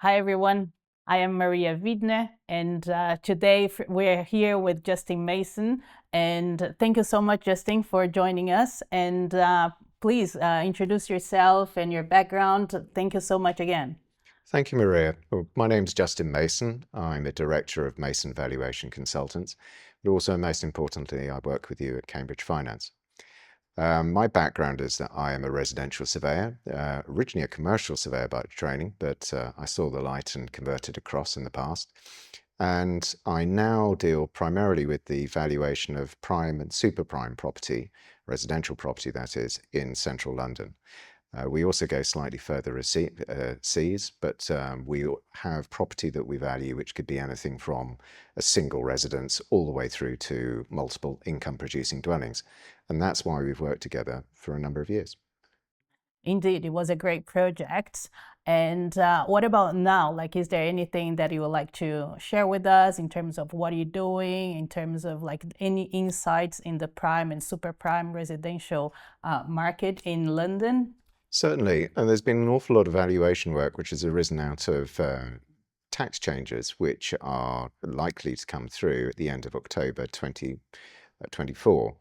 Hi, everyone. I am Maria Wiedner, and today we're here with Justin Mason. And thank you so much, Justin, for joining us. And please introduce yourself and your background. Thank you so much again. Thank you, Maria. Well, my name's Justin Mason. I'm a director of Mason Valuation Consultants, but also, most importantly, I work with you at Cambridge Finance. My background is that I am a residential surveyor, originally a commercial surveyor by training, but I saw the light and converted across in the past. And I now deal primarily with the valuation of prime and super prime property, residential property that is, in central London. We also go slightly further seas, but we have property that we value, which could be anything from a single residence all the way through to multiple income-producing dwellings. And that's why we've worked together for a number of years. Indeed, it was a great project. And what about now? Like, is there anything that you would like to share with us in terms of what you're doing, in terms of like any insights in the prime and super prime residential market in London? Certainly, and there's been an awful lot of valuation work which has arisen out of tax changes, which are likely to come through at the end of October 2024.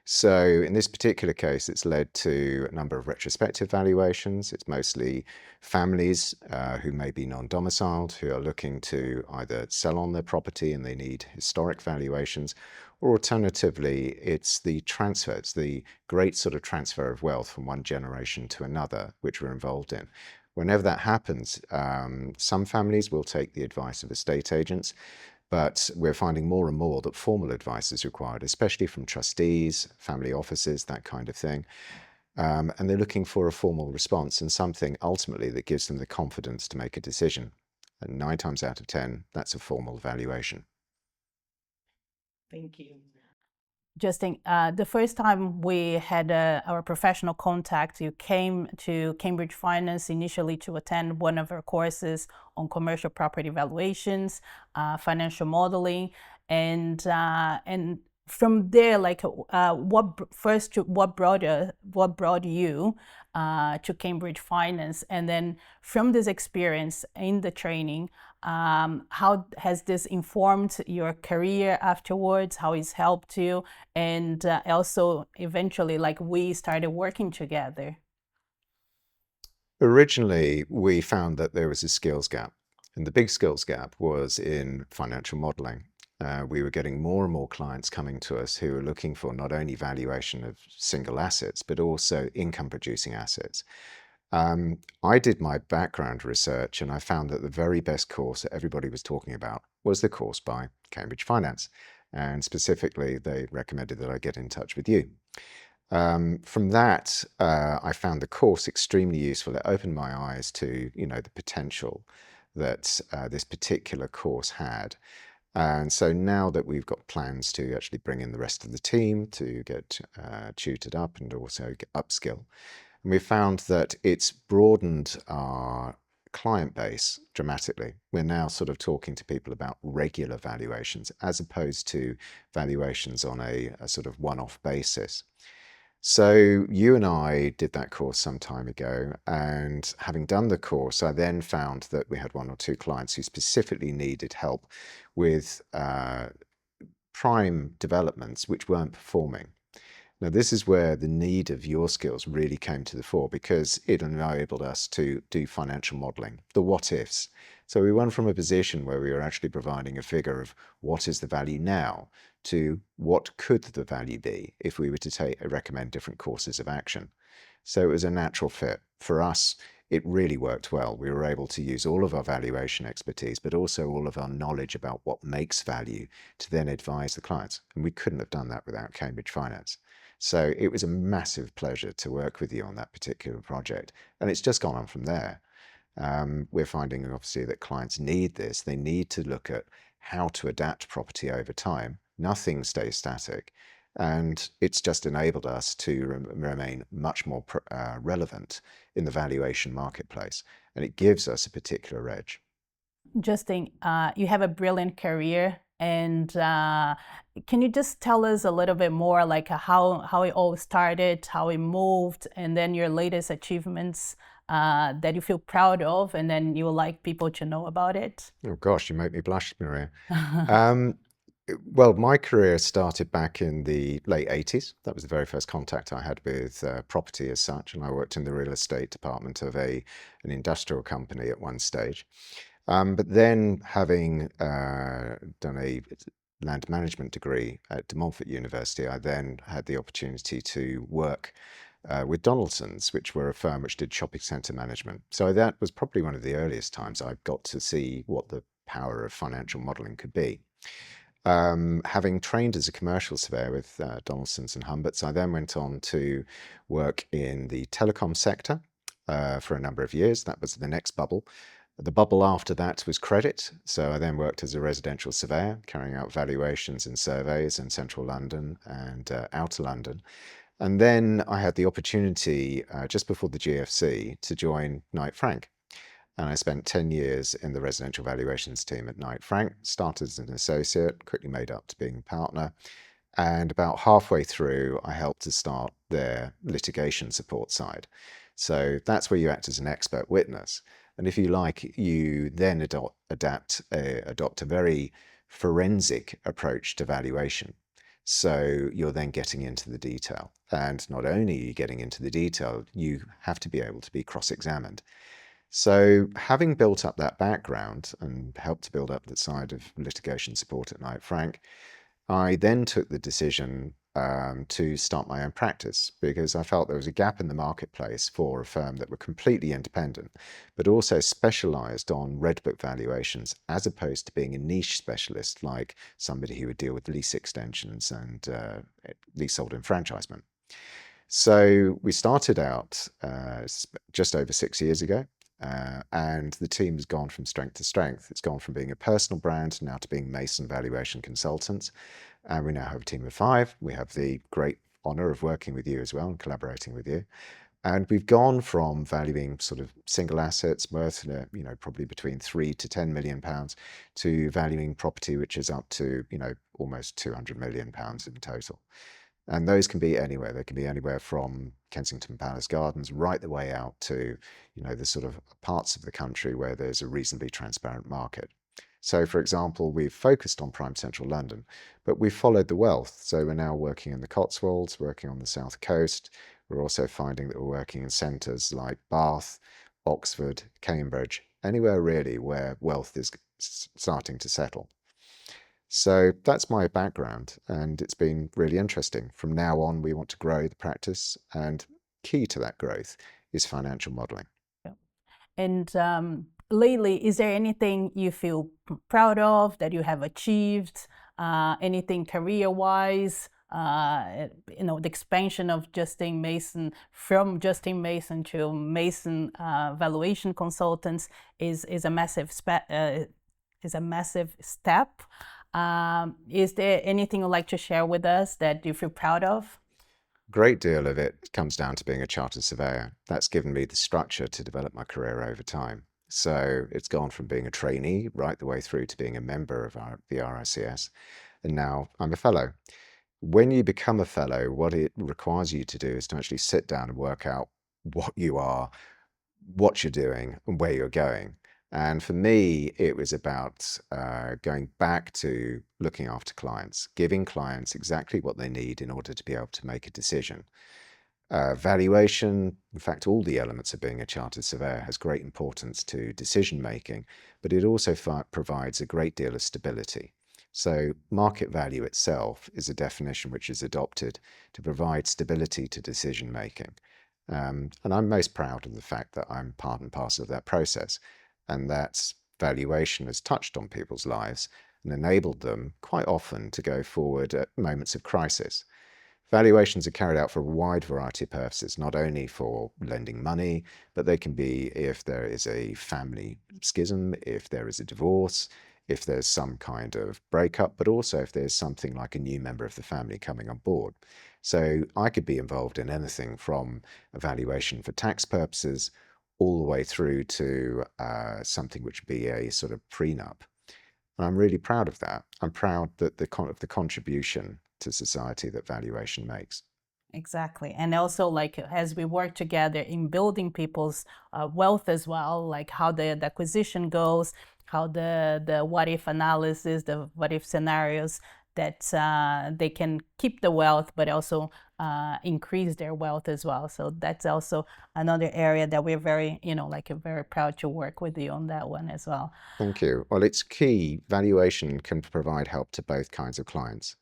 So in this particular case, it's led to a number of retrospective valuations. It's mostly families who may be non-domiciled, who are looking to either sell on their property and they need historic valuations, or alternatively, it's the transfer, it's the great sort of transfer of wealth from one generation to another, which we're involved in. Whenever that happens, some families will take the advice of estate agents, but we're finding more and more that formal advice is required, especially from trustees, family offices, that kind of thing. And they're looking for a formal response and something ultimately that gives them the confidence to make a decision. And 9 times out of 10, that's a formal valuation. Thank you. Justin, the first time we had our professional contact, you came to Cambridge Finance initially to attend one of our courses on commercial property valuations, financial modeling, and from there, like, what brought you to Cambridge Finance, and then from this experience in the training, how has this informed your career afterwards? How it's helped you? And also, eventually, like, we started working together. Originally, we found that there was a skills gap, and the big skills gap was in financial modeling. We were getting more and more clients coming to us who were looking for not only valuation of single assets, but also income producing assets. I did my background research and I found that the very best course that everybody was talking about was the course by Cambridge Finance. And specifically, they recommended that I get in touch with you. From that, I found the course extremely useful. It opened my eyes to, the potential that this particular course had. And so now that we've got plans to actually bring in the rest of the team to get tutored up and also get upskill, and we've found that it's broadened our client base dramatically. We're now sort of talking to people about regular valuations as opposed to valuations on a sort of one-off basis. So you and I did that course some time ago, and having done the course, I then found that we had 1 or 2 clients who specifically needed help with prime developments which weren't performing. Now, this is where the need of your skills really came to the fore because it enabled us to do financial modeling, the what ifs. So we went from a position where we were actually providing a figure of what is the value now to what could the value be if we were to recommend different courses of action. So it was a natural fit. For us, it really worked well. We were able to use all of our valuation expertise, but also all of our knowledge about what makes value to then advise the clients. And we couldn't have done that without Cambridge Finance. So it was a massive pleasure to work with you on that particular project. And it's just gone on from there. We're finding obviously that clients need this. They need to look at how to adapt property over time. Nothing stays static. And it's just enabled us to remain much more relevant in the valuation marketplace. And it gives us a particular edge. Justin, you have a brilliant career, and can you just tell us a little bit more, like how it all started, how it moved, and then your latest achievements that you feel proud of, and then you would like people to know about it? Oh gosh, you make me blush, Maria. Um, well, my career started back in the late 80s. That was the very first contact I had with property as such, and I worked in the real estate department of an industrial company at one stage. But then, having done a land management degree at De Montfort University, I then had the opportunity to work with Donaldson's, which were a firm which did shopping centre management. So that was probably one of the earliest times I got to see what the power of financial modelling could be. Having trained as a commercial surveyor with Donaldson's and Humberts, I then went on to work in the telecom sector for a number of years. That was the next bubble. The bubble after that was credit. So I then worked as a residential surveyor, carrying out valuations and surveys in central London and outer London. And then I had the opportunity just before the GFC to join Knight Frank. And I spent 10 years in the residential valuations team at Knight Frank, started as an associate, quickly made up to being a partner. And about halfway through, I helped to start their litigation support side. So that's where you act as an expert witness. And if you like, you then adopt a very forensic approach to valuation. So you're then getting into the detail. And not only are you getting into the detail, you have to be able to be cross-examined. So, having built up that background and helped to build up the side of litigation support at Knight Frank, I then took the decision to start my own practice because I felt there was a gap in the marketplace for a firm that were completely independent, but also specialized on red book valuations as opposed to being a niche specialist like somebody who would deal with lease extensions and leasehold enfranchisement. So we started out just over 6 years ago, and the team has gone from strength to strength. It's gone from being a personal brand now to being Mason Valuation Consultants. And we now have a team of 5. We have the great honor of working with you as well and collaborating with you. And we've gone from valuing sort of single assets worth, probably between 3 to 10 million pounds to valuing property, which is up to, almost 200 million pounds in total. And those can be anywhere. They can be anywhere from Kensington Palace Gardens right the way out to, the sort of parts of the country where there's a reasonably transparent market. So, for example, we've focused on prime central London, but we've followed the wealth. So we're now working in the Cotswolds, working on the south coast. We're also finding that we're working in centres like Bath, Oxford, Cambridge, anywhere really where wealth is starting to settle. So that's my background, and it's been really interesting. From now on, we want to grow the practice, and key to that growth is financial modeling. And lately, is there anything you feel proud of that you have achieved? Anything career-wise? The expansion of Justine Mason from Justine Mason to Mason Valuation Consultants is a massive step. Is there anything you'd like to share with us that you feel proud of? Great deal of it comes down to being a chartered surveyor. That's given me the structure to develop my career over time. So it's gone from being a trainee right the way through to being a member of the RICS, and now I'm a fellow. When you become a fellow, what it requires you to do is to actually sit down and work out what you are, what you're doing, and where you're going. And for me, it was about going back to looking after clients, giving clients exactly what they need in order to be able to make a decision. Valuation, in fact, all the elements of being a chartered surveyor has great importance to decision making, but it also provides a great deal of stability. So, market value itself is a definition which is adopted to provide stability to decision making. And I'm most proud of the fact that I'm part and parcel of that process, and that valuation has touched on people's lives and enabled them quite often to go forward at moments of crisis. Valuations are carried out for a wide variety of purposes, not only for lending money, but they can be if there is a family schism, if there is a divorce, if there's some kind of breakup, but also if there's something like a new member of the family coming on board. So I could be involved in anything from a valuation for tax purposes all the way through to something which would be a sort of prenup. And I'm really proud of that. I'm proud that the contribution to society that valuation makes. Exactly. And also, like, as we work together in building people's wealth as well, like how the acquisition goes, how the what if analysis, the what if scenarios, that they can keep the wealth, but also increase their wealth as well. So that's also another area that we're very, like, very proud to work with you on that one as well. Thank you. Well, it's key. Valuation can provide help to both kinds of clients.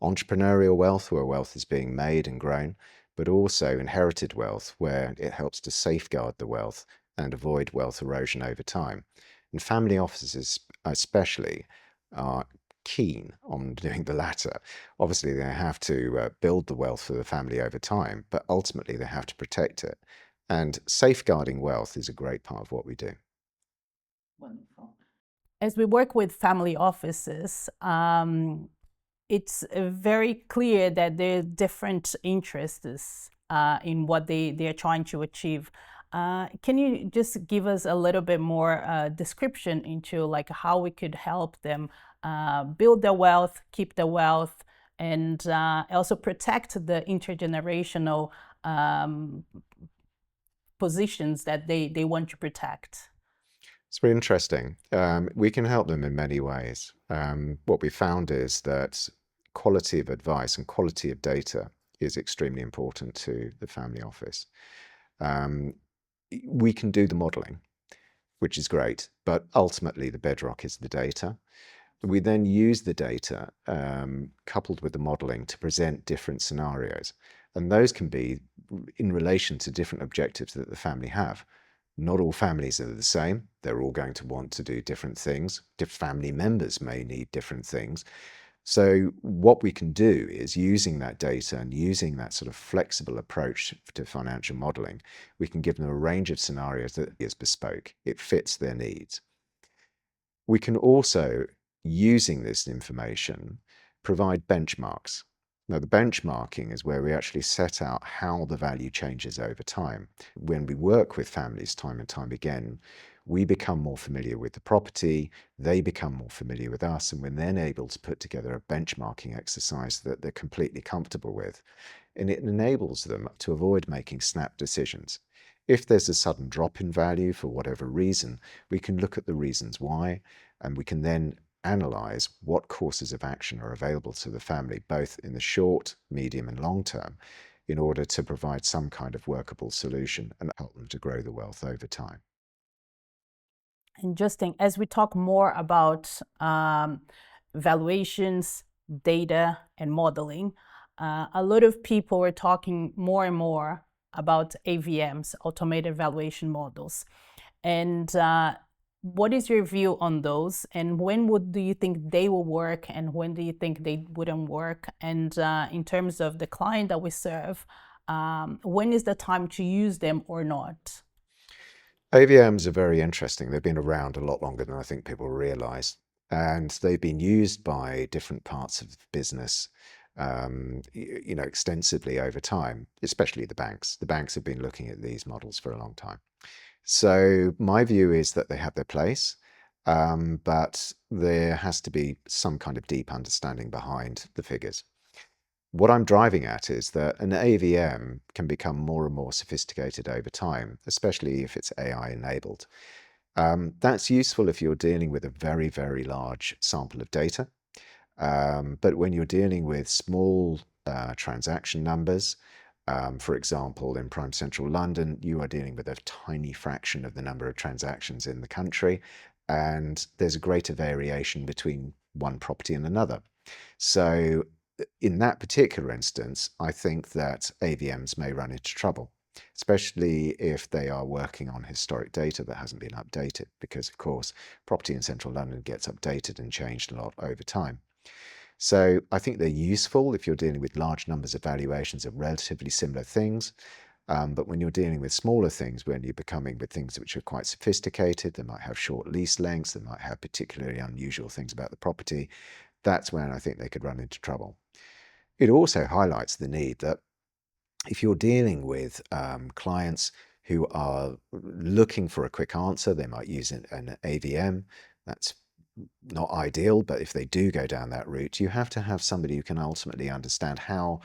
Entrepreneurial wealth, where wealth is being made and grown, but also inherited wealth, where it helps to safeguard the wealth and avoid wealth erosion over time. And family offices, especially, are keen on doing the latter. Obviously, they have to build the wealth for the family over time, but ultimately they have to protect it. And safeguarding wealth is a great part of what we do. Wonderful. As we work with family offices, it's very clear that there are different interests in what they're trying to achieve. Can you just give us a little bit more description into, like, how we could help them build their wealth, keep their wealth, and also protect the intergenerational positions that they want to protect? It's very interesting. We can help them in many ways. What we found is that quality of advice and quality of data is extremely important to the family office. Um, we can do the modeling, which is great, but ultimately the bedrock is the data. We then use the data coupled with the modeling to present different scenarios. And those can be in relation to different objectives that the family have. Not all families are the same. They're all going to want to do different things. Different family members may need different things. So what we can do is, using that data and using that sort of flexible approach to financial modeling, we can give them a range of scenarios that is bespoke. It fits their needs. We can also, using this information, provide benchmarks. Now, the benchmarking is where we actually set out how the value changes over time. When we work with families time and time again, we become more familiar with the property, they become more familiar with us, and we're then able to put together a benchmarking exercise that they're completely comfortable with. And it enables them to avoid making snap decisions. If there's a sudden drop in value for whatever reason, we can look at the reasons why, and we can then analyze what courses of action are available to the family, both in the short, medium, and long term, in order to provide some kind of workable solution and help them to grow the wealth over time. And Justin, as we talk more about valuations, data, and modeling, a lot of people are talking more and more about AVMs, automated valuation models. And what is your view on those? And when do you think they will work, and when do you think they wouldn't work? And in terms of the client that we serve, when is the time to use them or not? AVMs are very interesting. They've been around a lot longer than I think people realize. And they've been used by different parts of the business, extensively over time, especially the banks. The banks have been looking at these models for a long time. So my view is that they have their place, but there has to be some kind of deep understanding behind the figures. What I'm driving at is that an AVM can become more and more sophisticated over time, especially if it's AI enabled. That's useful if you're dealing with a very, very large sample of data. But when you're dealing with small transaction numbers, for example, in prime central London, you are dealing with a tiny fraction of the number of transactions in the country, and there's a greater variation between one property and another. So in that particular instance, I think that AVMs may run into trouble, especially if they are working on historic data that hasn't been updated, because of course, property in central London gets updated and changed a lot over time. So I think they're useful if you're dealing with large numbers of valuations of relatively similar things. But when you're dealing with smaller things, when you're becoming with things which are quite sophisticated, they might have short lease lengths, they might have particularly unusual things about the property, that's when I think they could run into trouble. It also highlights the need that if you're dealing with clients who are looking for a quick answer, they might use an AVM. That's not ideal, but if they do go down that route, you have to have somebody who can ultimately understand how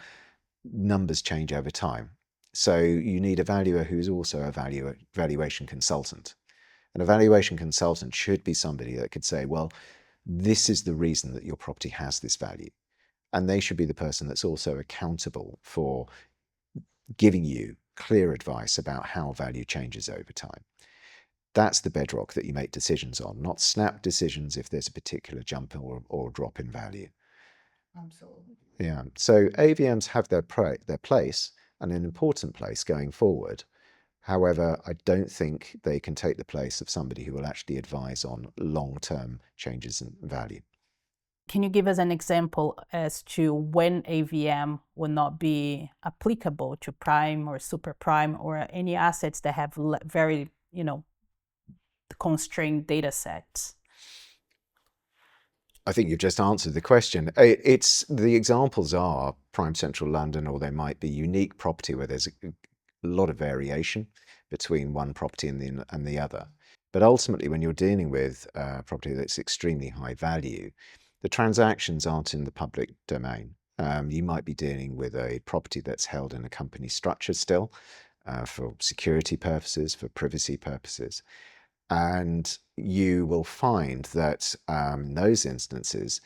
numbers change over time. So you need a valuer who's also a valuation consultant. An evaluation consultant should be somebody that could say, well, this is the reason that your property has this value. And they should be the person that's also accountable for giving you clear advice about how value changes over time. That's the bedrock that you make decisions on, not snap decisions if there's a particular jump or drop in value. Absolutely. Yeah. So AVMs have their place and an important place going forward. However, I don't think they can take the place of somebody who will actually advise on long-term changes in value. Can you give us an example as to when AVM will not be applicable to prime or super prime or any assets that have very, constrained data sets? I think you've just answered the question. It's the examples are prime central London, or they might be unique property where there's a lot of variation between one property and the other. But ultimately, when you're dealing with property that's extremely high value, the transactions aren't in the public domain. You might be dealing with a property that's held in a company structure still for security purposes, for privacy purposes. And you will find that in those instances,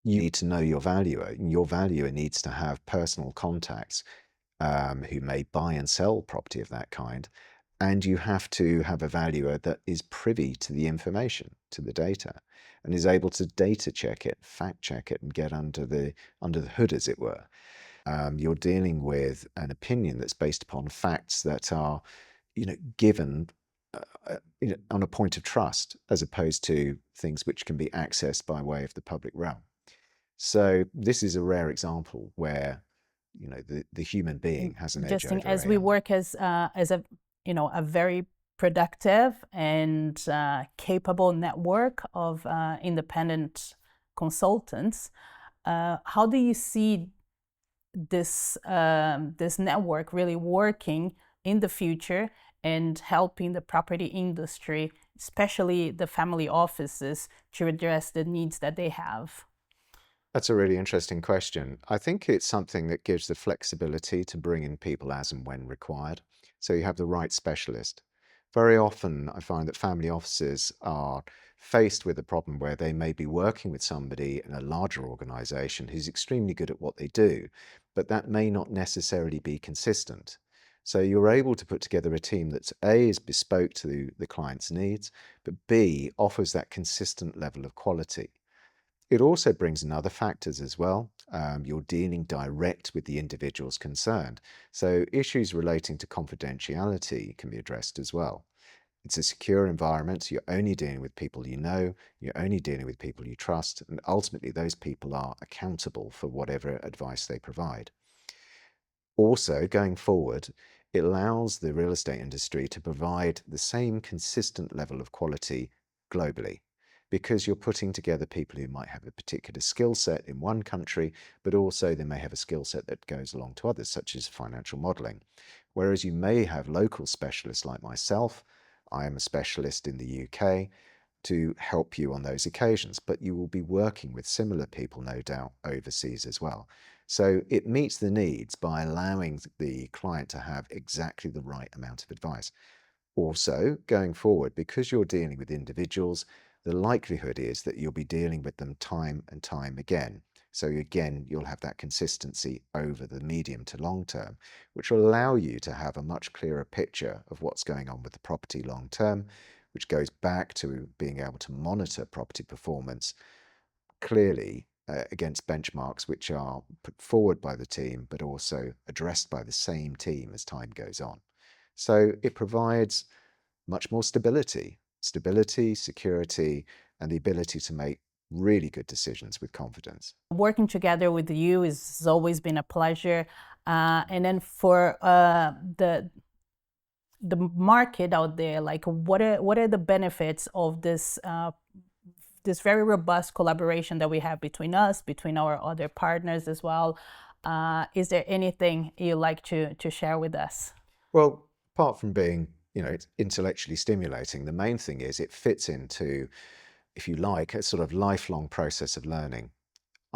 you need to know your valuer. Your valuer needs to have personal contacts who may buy and sell property of that kind. And you have to have a valuer that is privy to the information, to the data, and is able to data check it, fact check it, and get under the hood, as it were. You're dealing with an opinion that's based upon facts that are, given on a point of trust, as opposed to things which can be accessed by way of the public realm. So this is a rare example where the human being has an edge Justin, over as we AI. work as a very productive and capable network of independent consultants, how do you see this network really working in the future and helping the property industry, especially the family offices, to address the needs that they have? That's a really interesting question. I think it's something that gives the flexibility to bring in people as and when required. So you have the right specialist. Very often, I find that family offices are faced with a problem where they may be working with somebody in a larger organization who's extremely good at what they do, but that may not necessarily be consistent. So you're able to put together a team that's A, is bespoke to the client's needs, but B, offers that consistent level of quality. It also brings in other factors as well. You're dealing direct with the individuals concerned. So issues relating to confidentiality can be addressed as well. It's a secure environment. So you're only dealing with people you know, you're only dealing with people you trust, and ultimately those people are accountable for whatever advice they provide. Also, going forward, it allows the real estate industry to provide the same consistent level of quality globally, because you're putting together people who might have a particular skill set in one country, but also they may have a skill set that goes along to others, such as financial modeling. Whereas you may have local specialists like myself. I am a specialist in the UK to help you on those occasions, but you will be working with similar people, no doubt, overseas as well. So it meets the needs by allowing the client to have exactly the right amount of advice. Also, going forward, because you're dealing with individuals, the likelihood is that you'll be dealing with them time and time again. So again, you'll have that consistency over the medium to long term, which will allow you to have a much clearer picture of what's going on with the property long term, which goes back to being able to monitor property performance clearly against benchmarks which are put forward by the team, but also addressed by the same team as time goes on. So it provides much more stability, security, and the ability to make really good decisions with confidence. Working together with you has always been a pleasure. And then for the market out there, like what are the benefits of this very robust collaboration that we have between us, between our other partners as well? Is there anything you like to share with us? Well, apart from being, it's intellectually stimulating, the main thing is it fits into, if you like, a sort of lifelong process of learning.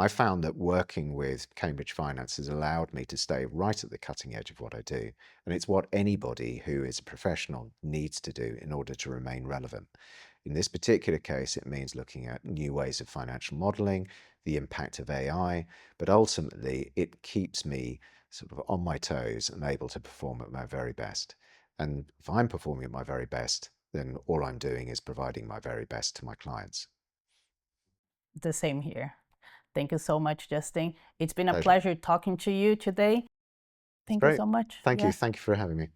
I found that working with Cambridge Finance has allowed me to stay right at the cutting edge of what I do. And it's what anybody who is a professional needs to do in order to remain relevant. In this particular case, it means looking at new ways of financial modeling, the impact of AI, but ultimately it keeps me sort of on my toes and able to perform at my very best. And if I'm performing at my very best, then all I'm doing is providing my very best to my clients. The same here. Thank you so much, Justin. It's been a Pleasure. pleasure talking to you today. It's Thank you great. so much. Thank you. Yes. Thank you for having me.